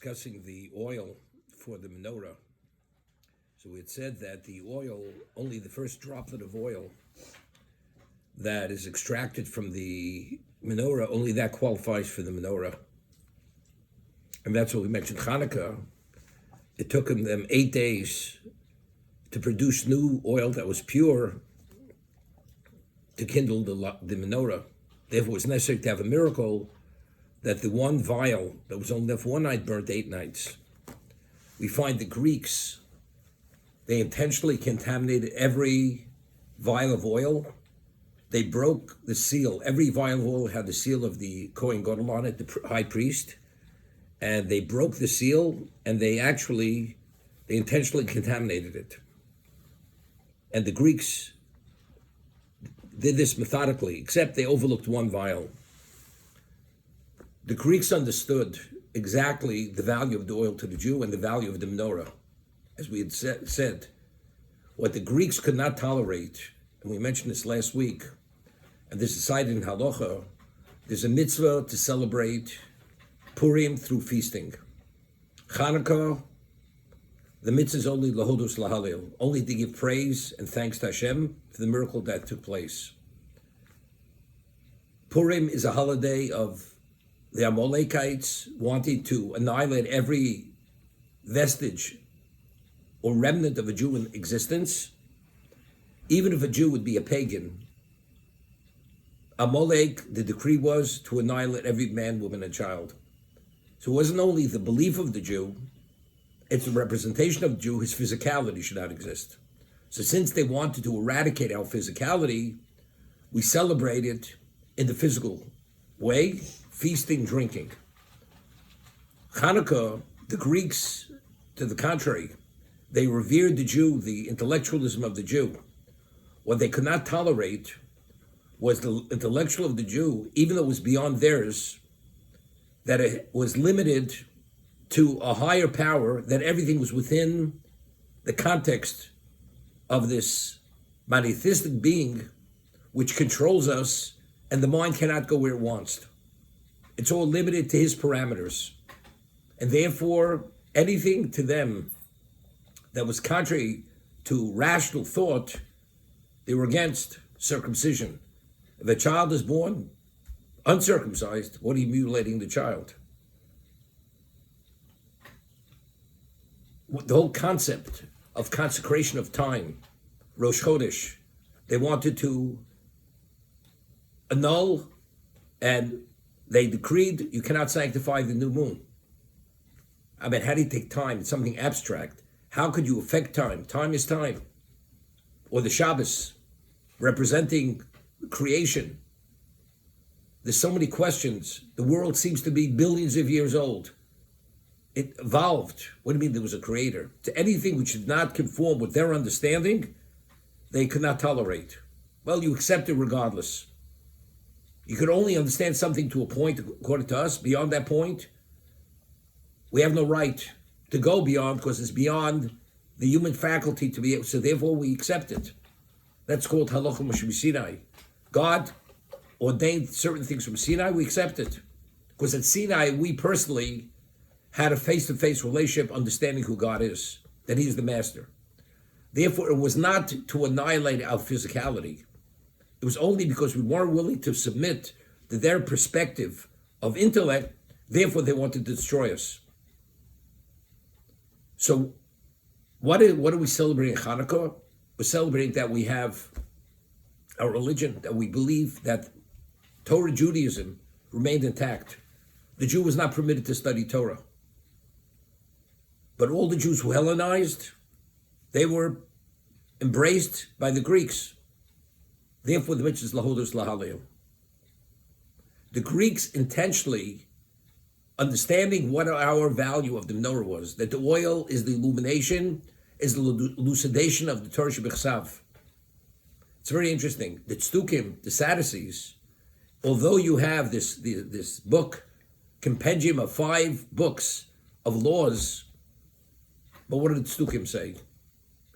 discussing the oil for the menorah. So we had said that the oil, only the first droplet of oil that is extracted from the menorah, only that qualifies for the menorah. And that's what we mentioned Hanukkah. It took them 8 days to produce new oil that was pure to kindle the menorah. Therefore, it was necessary to have a miracle that the one vial that was only there for one night burned 8 nights. We find the Greeks, they intentionally contaminated every vial of oil. They broke the seal. Every vial of oil had the seal of the Kohen Gadol on it, the high priest. And they broke the seal, and they intentionally contaminated it. And the Greeks did this methodically, except they overlooked one vial. The Greeks understood exactly the value of the oil to the Jew and the value of the menorah. As we had said, what the Greeks could not tolerate, and we mentioned this last week, and this is cited in Halacha, there's a mitzvah to celebrate Purim through feasting. Chanukah, the mitzvah is only lahodus lahalil, only to give praise and thanks to Hashem for the miracle that took place. Purim is a holiday of the Amalekites wanting to annihilate every vestige or remnant of a Jew in existence. Even if a Jew would be a pagan, Amalek, the decree was to annihilate every man, woman, and child. So it wasn't only the belief of the Jew, it's the representation of the Jew, his physicality should not exist. So since they wanted to eradicate our physicality, we celebrate it in the physical way, feasting, drinking. Hanukkah, the Greeks, to the contrary, they revered the Jew, the intellectualism of the Jew. What they could not tolerate was the intellectual of the Jew, even though it was beyond theirs, that it was limited to a higher power, that everything was within the context of this monotheistic being which controls us, and the mind cannot go where it wants. It's all limited to his parameters. And therefore, anything to them that was contrary to rational thought, they were against circumcision. If a child is born uncircumcised, what are you mutilating the child? The whole concept of consecration of time, Rosh Chodesh, they wanted to annul, and they decreed you cannot sanctify the new moon. I mean, how do you take time? It's something abstract. How could you affect time? Time is time. Or the Shabbos, representing creation. There's so many questions. The world seems to be billions of years old. It evolved. What do you mean there was a creator? To anything which did not conform with their understanding, they could not tolerate. Well, you accept it regardless. You could only understand something to a point, according to us. Beyond that point, we have no right to go beyond, because it's beyond the human faculty to be able, so therefore we accept it. That's called Halacha Moshe Sinai. God ordained certain things from Sinai, we accept it. Because at Sinai, we personally had a face-to-face relationship, understanding who God is, that He is the master. Therefore, it was not to annihilate our physicality. It was only because we weren't willing to submit to their perspective of intellect, therefore they wanted to destroy us. So what are we celebrating Hanukkah? We're celebrating that we have our religion, that we believe that Torah Judaism remained intact. The Jew was not permitted to study Torah. But all the Jews who Hellenized, they were embraced by the Greeks. Therefore, the mitzvah is lahodus lahalil. The Greeks intentionally, understanding what our value of the menorah was, that the oil is the illumination, is the elucidation of the Torah Shebechsav. It's very interesting. The Tzdukim, the Sadducees, although you have this book, compendium of 5 books of laws, but what did the Tzdukim say?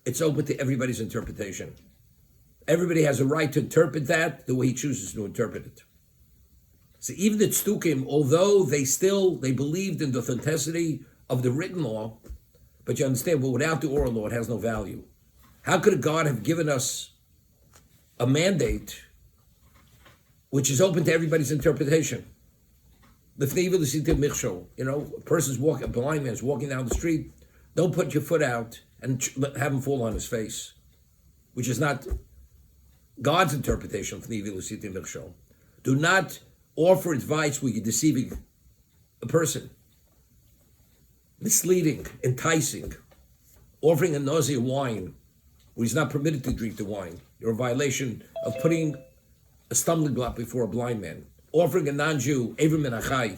It's open to everybody's interpretation. Everybody has a right to interpret that the way he chooses to interpret it. So even the Tzdukim, although they believed in the authenticity of the written law, but you understand, well, without the oral law, it has no value. How could God have given us a mandate which is open to everybody's interpretation? A person's walking, a blind man's walking down the street, don't put your foot out and have him fall on his face, which is not God's interpretation of the. Do not offer advice where you're deceiving a person, misleading, enticing, offering a nausea wine where he's not permitted to drink the wine. You're a violation of putting a stumbling block before a blind man. Offering a non-Jew, Evrim Menachai,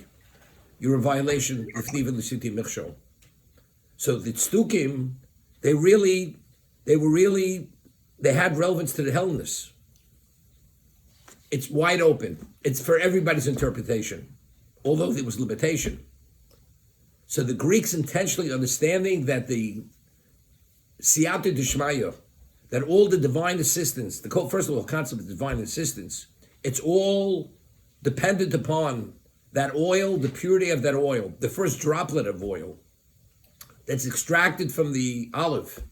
you're a violation of Niva L'Siti Michshol. So the Tzdukim, they had relevance to the Hellenist. It's wide open. It's for everybody's interpretation, although there was limitation. So the Greeks intentionally understanding that the Siyata Dishmaya, that all the divine assistance, first of all, concept of divine assistance, it's all dependent upon that oil, the purity of that oil, the first droplet of oil that's extracted from the olive,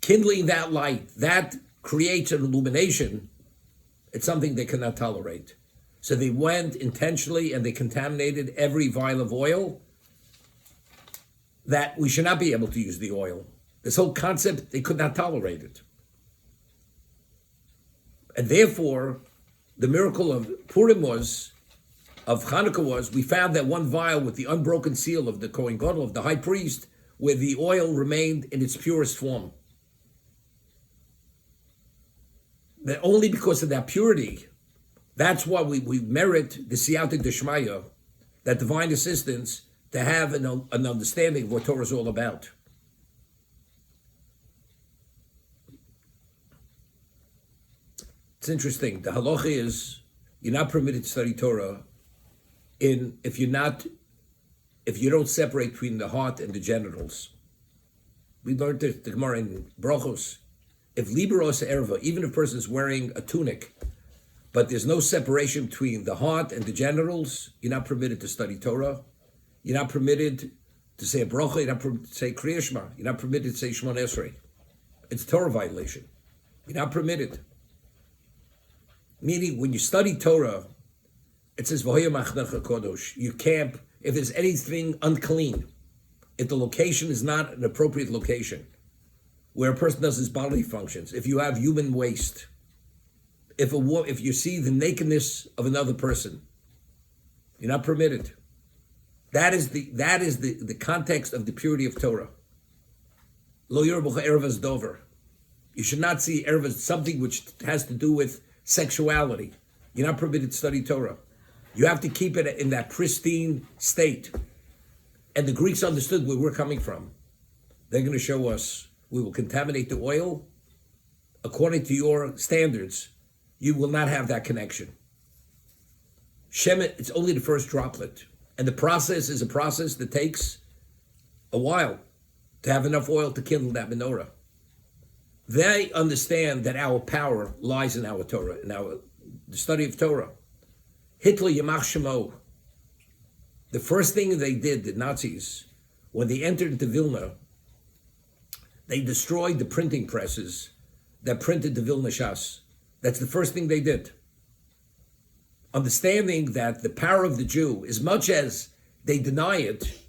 kindling that light, that creates an illumination. It's something they cannot tolerate. So they went intentionally and they contaminated every vial of oil, that we should not be able to use the oil. This whole concept, they could not tolerate it. And therefore, the miracle of Purim of Hanukkah was, we found that one vial with the unbroken seal of the Kohen Gadol, of the high priest, where the oil remained in its purest form. That only because of that purity, that's why we merit the Siyata Deshmaya, that divine assistance, to have an understanding of what Torah is all about. It's interesting. The halacha is you're not permitted to study Torah if you don't separate between the heart and the genitals. We learned the Gemara in Brachos. If liberos erva, even if a person is wearing a tunic, but there's no separation between the heart and the genitals, you're not permitted to study Torah. You're not permitted to say a bracha. You're not permitted to say Kriya Shema. You're not permitted to say Shemona Esrei. It's Torah violation. You're not permitted. Meaning, when you study Torah, it says V'hoya Machnecha Kodosh. You camp if there's anything unclean, if the location is not an appropriate location, where a person does his bodily functions, if you have human waste, if you see the nakedness of another person, you're not permitted. That is the context of the purity of Torah. Lo yirbucha ervas dover. You should not see ervas, something which has to do with sexuality. You're not permitted to study Torah. You have to keep it in that pristine state. And the Greeks understood where we're coming from. They're going to show us, we will contaminate the oil. According to your standards, you will not have that connection. Shemet, it's only the first droplet. And the process is a process that takes a while to have enough oil to kindle that menorah. They understand that our power lies in our Torah, in the study of Torah. Hitler, Yamach Shemo, the first thing they did, the Nazis, when they entered into Vilna, they destroyed the printing presses that printed the Vilna Shas. That's the first thing they did. Understanding that the power of the Jew, as much as they deny it,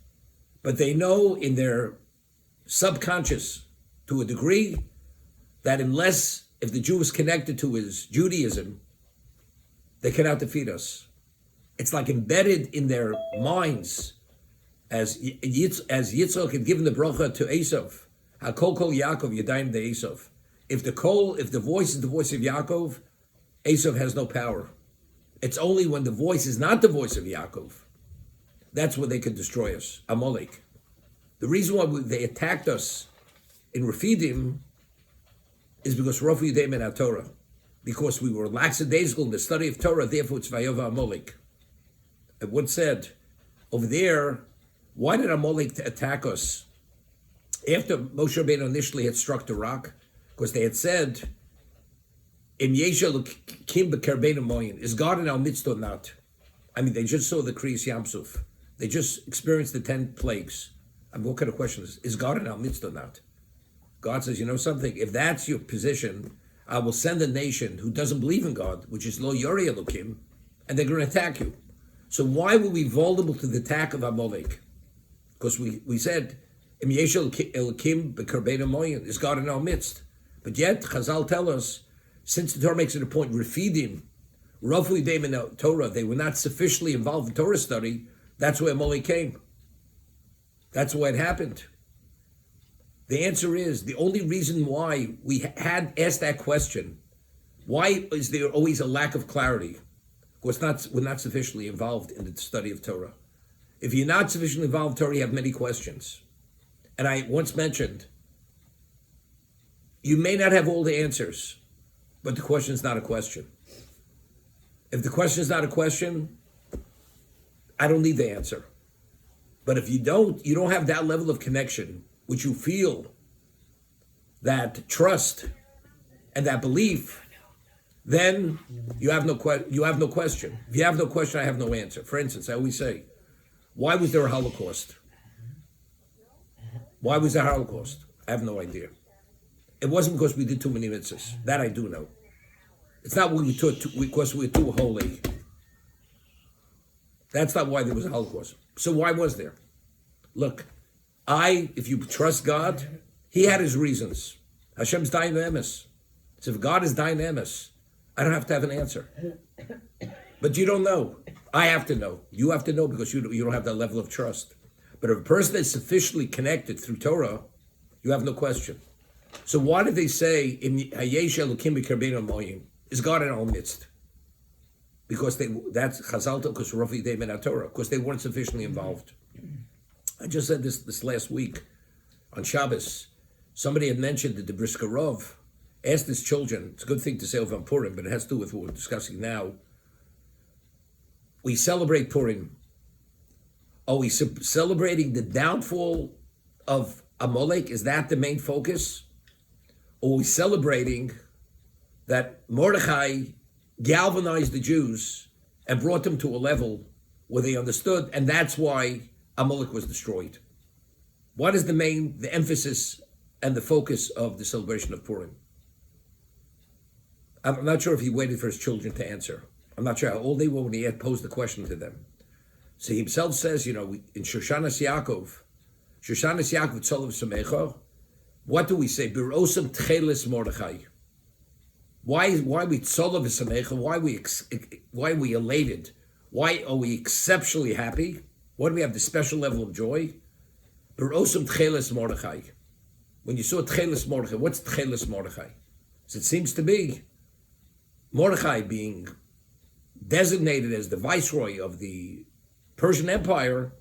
but they know in their subconscious, to a degree, that if the Jew is connected to his Judaism, they cannot defeat us. It's like embedded in their minds, as Yitzchak had given the bracha to Esav, HaKol Kol Yaakov Yadayim de Esav. If the voice is the voice of Yaakov, Esav has no power. It's only when the voice is not the voice of Yaakov, that's when they can destroy us. Amalek. The reason why they attacked us in Refidim is because Rafu Yudem in our Torah. Because we were lackadaisical in the study of Torah, therefore it's Vayova Amalek. I once said, over there, why did Amalek attack us? After Moshe Rabbeinu initially had struck the rock, because they had said, Im Yesha Kim B'Kerbeinu Moyin, is God in our midst or not? I mean, they just saw the Kriyas Yamsuf. They just experienced the 10 plagues. I mean, what kind of question is God in our midst or not? God says, you know something? If that's your position, I will send a nation who doesn't believe in God, which is Lo Yori Elokim, and they're going to attack you. So why were we vulnerable to the attack of Amalek? Because we said, Im Yesh Elokim b'karbeinu moyin, is God in our midst? But yet, Chazal tell us, since the Torah makes it a point, Refidim, roughly they in the Torah, they were not sufficiently involved in Torah study, that's where Amalek came. That's why it happened. The answer is, the only reason why we had asked that question, why is there always a lack of clarity? Because we're not sufficiently involved in the study of Torah. If you're not sufficiently involved in Torah, you have many questions. And I once mentioned, you may not have all the answers, but the question is not a question. If the question is not a question, I don't need the answer. But if you don't have that level of connection, which you feel, that trust and that belief, then you have no question. If you have no question, I have no answer. For instance, I always say, why was there a Holocaust? Why was there a Holocaust? I have no idea. It wasn't because we did too many mitzvahs. That I do know. It's not because we were too holy. That's not why there was a Holocaust. So why was there? Look, if you trust God, He had His reasons. Hashem's dynamis. So if God is dynamis, I don't have to have an answer. But you don't know. I have to know. You have to know because you don't have that level of trust. But if a person is sufficiently connected through Torah, you have no question. So why did they say, is God in our midst? Because that's Chazal, because Rafi Day in our Torah, because they weren't sufficiently involved. I just said this last week on Shabbos. Somebody had mentioned that the Briskerov asked his children, it's a good thing to say over Purim, but it has to do with what we're discussing now. We celebrate Purim. Are we celebrating the downfall of Amalek? Is that the main focus? Or are we celebrating that Mordechai galvanized the Jews and brought them to a level where they understood, and that's why Amalek was destroyed? What is the emphasis and the focus of the celebration of Purim? I'm not sure if he waited for his children to answer. I'm not sure how old they were when he had posed the question to them. So he himself says, in Shoshanas Yaakov, Tzolav Samecha, what do we say? Birosam Techeilas Mordechai. Why we Tzolav Samecha? Why are we elated? Why are we exceptionally happy? Why do we have the special level of joy? Birosam Techeilas Mordechai. When you saw Techeilas Mordechai, what's Techeilas Mordechai? So it seems to be Mordechai being designated as the viceroy of the Persian Empire.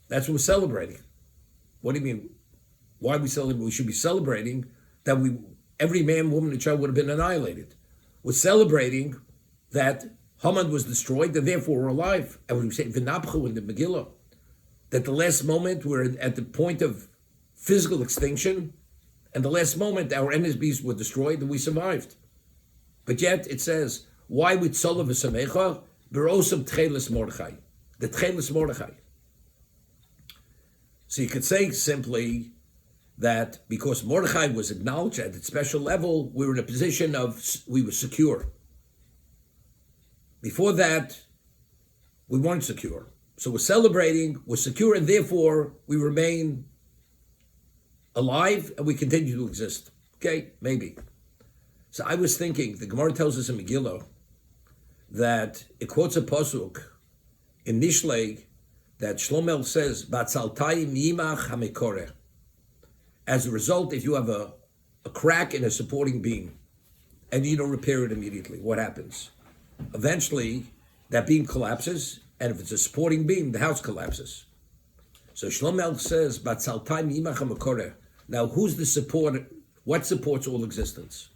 That's what we're celebrating. What do you mean? Why are we celebrating? We should be celebrating that every man, woman, and child would have been annihilated. We're celebrating that Haman was destroyed, and therefore we're alive. And we say V'napchu in the Megillah, that the last moment we're at the point of physical extinction, and the last moment our enemies were destroyed, and we survived. But yet it says, why with Tzolav V'Samecha, Berosam Techeilas Mordechai, the Techeilas Mordechai. So you could say simply that because Mordechai was acknowledged at its special level, we were in a position we were secure. Before that, we weren't secure. So we're celebrating, we're secure, and therefore we remain alive and we continue to exist. Okay, maybe. So I was thinking, the Gemara tells us in Megillah that it quotes a pasuk in Nishlei that Shlomo says, "Batzaltayim yimach hamekoreh." As a result, if you have a crack in a supporting beam and you don't repair it immediately, what happens? Eventually, that beam collapses, and if it's a supporting beam, the house collapses. So Shlomo says, "Batzaltayim yimach hamekoreh." Now, who's the support? What supports all existence?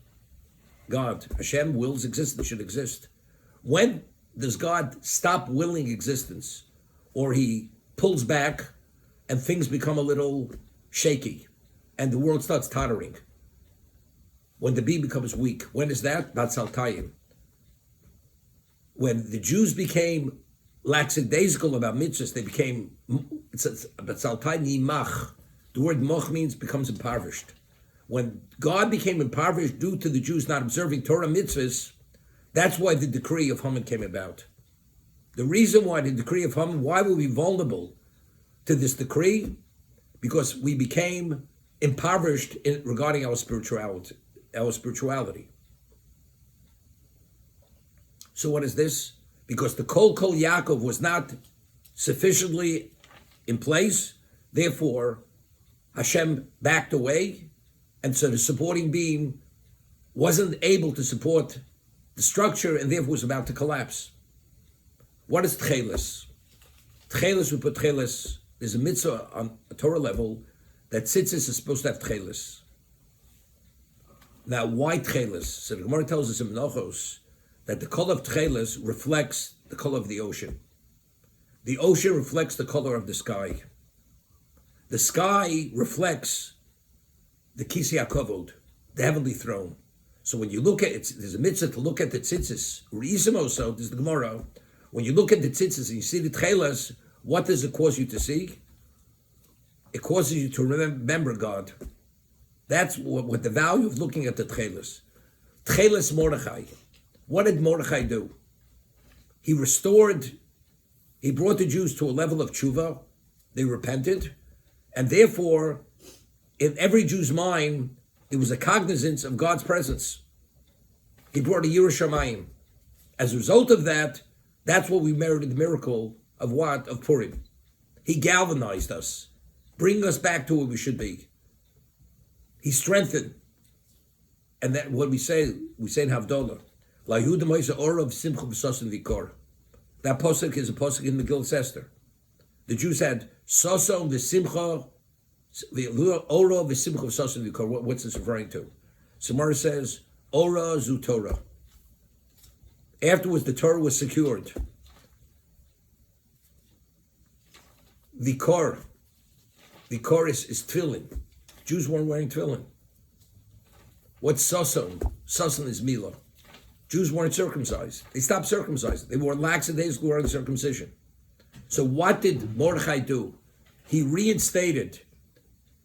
God. Hashem wills existence should exist. When does God stop willing existence, or He pulls back and things become a little shaky and the world starts tottering? When the beam becomes weak. When is that? Batzaltayim. When the Jews became lackadaisical about mitzvahs. They became, the word moch means becomes impoverished. When God became impoverished due to the Jews not observing Torah mitzvahs, that's why the decree of Haman came about. The reason why the decree of Haman, why were we vulnerable to this decree? Because we became impoverished regarding our spirituality. So what is this? Because the Kol Yaakov was not sufficiently in place, therefore Hashem backed away, and so the supporting beam wasn't able to support the structure and therefore was about to collapse. What is Techeilas? Techeilas, we put Techeilas, there's a mitzvah on a Torah level that tzitzis is supposed to have Techeilas. Now, why Techeilas? So the Gemara tells us in Menachos that the color of Techeilas reflects the color of the ocean. The ocean reflects the color of the sky. The sky reflects the Kisei HaKavod, the heavenly throne. So when you look at it, there's a mitzvah to look at the tzitzis. So there's the Gemara. When you look at the tzitzis and you see the Techeilas, what does it cause you to see? It causes you to remember God. That's what the value of looking at the Techeilas. Techeilas Mordechai. What did Mordechai do? He brought the Jews to a level of tshuva. They repented. And therefore, in every Jew's mind, it was a cognizance of God's presence. He brought a Yiras Shamayim. As a result of that, that's what we merited the miracle of what? Of Purim. He galvanized us, bringing us back to where we should be. He strengthened. And that what we say in Havdalah, La Yehuda Moisa Ora of Simcha B'Sosin Vikor. That posuk is a posuk in Megillah Esther. The Jews had Soson V'Simcha, Ora V'Simcha B'Sosin Vikor. What's this referring to? Samara says, Ora Zu Torah. Afterwards, the Torah was secured. Vikor is tefillin. Jews weren't wearing tefillin. What's Soson? Soson is Milah. Jews weren't circumcised. They stopped circumcising. They wore lackadaisical wearing circumcision. So what did Mordechai do? He reinvigorated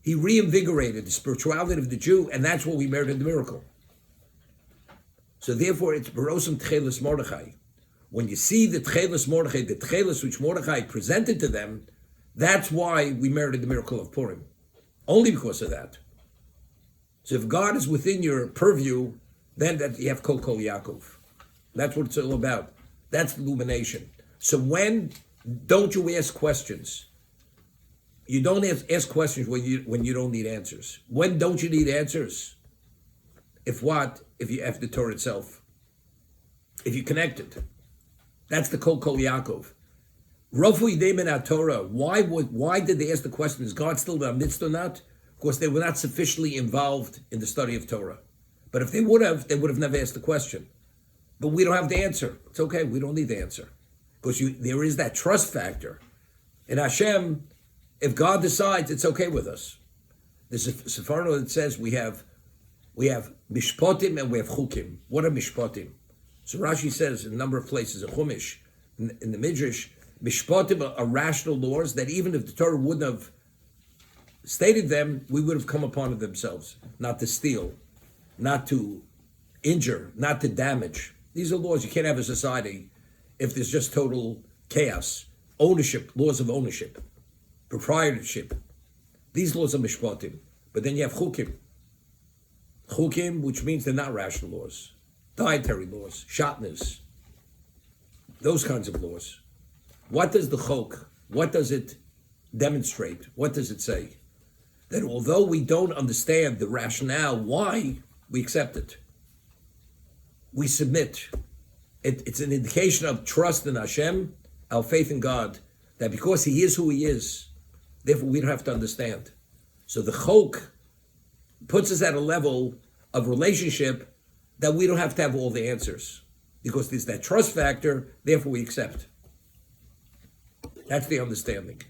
the spirituality of the Jew, and that's what we merited the miracle. So therefore, it's Barosim Techeilas Mordechai. When you see the Techeilas Mordechai, the Techeilas which Mordechai presented to them, that's why we merited the miracle of Purim. Only because of that. So if God is within your purview, then that you have Kol Yaakov. That's what it's all about. That's the illumination. So when don't you ask questions? You don't ask questions when you don't need answers. When don't you need answers? If what? If you have the Torah itself. If you connect it. That's the Kol Yaakov. Rafu Yidei Torah. Why did they ask the question? Is God still in our midst or not? Of course, they were not sufficiently involved in the study of Torah. But if they would have never asked the question. But we don't have the answer. It's okay. We don't need the answer. Because there is that trust factor. In Hashem, if God decides, it's okay with us. There's a Sephara that says we have mishpatim and we have chukim. What are mishpatim? So Rashi says in a number of places, in Chumash, in the Midrash, mishpatim are rational laws that even if the Torah wouldn't have stated them, we would have come upon it themselves. Not to steal, not to injure, not to damage. These are laws you can't have a society if there's just total chaos. Ownership, laws of ownership, proprietorship. These laws are mishpatim. But then you have chukim. Chukim, which means they're not rational laws. Dietary laws, shatnez. Those kinds of laws. What does the chok, what does it demonstrate? What does it say? That although we don't understand the rationale why, we accept it. We submit. It's an indication of trust in Hashem, our faith in God, that because He is who He is, therefore we don't have to understand. So the chok puts us at a level of relationship that we don't have to have all the answers. Because there's that trust factor, therefore we accept. That's the understanding.